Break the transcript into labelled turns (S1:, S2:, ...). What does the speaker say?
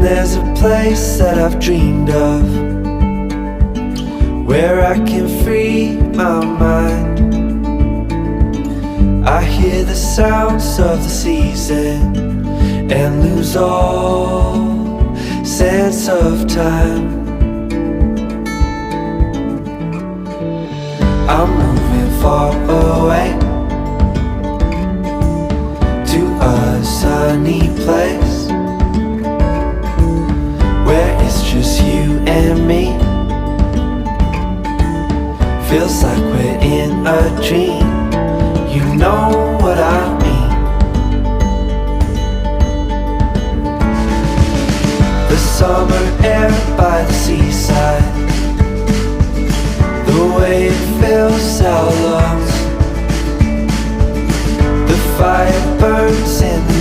S1: there's a place that I've dreamed of, where I can free my mind. I hear the sounds of the season and lose all sense of time. I'm moving far away to a sunny place where it's just you and me. Feels like we're in a dream. You know what I mean. The summer air by the seaside, the way it fills our lungs, the fire burns in the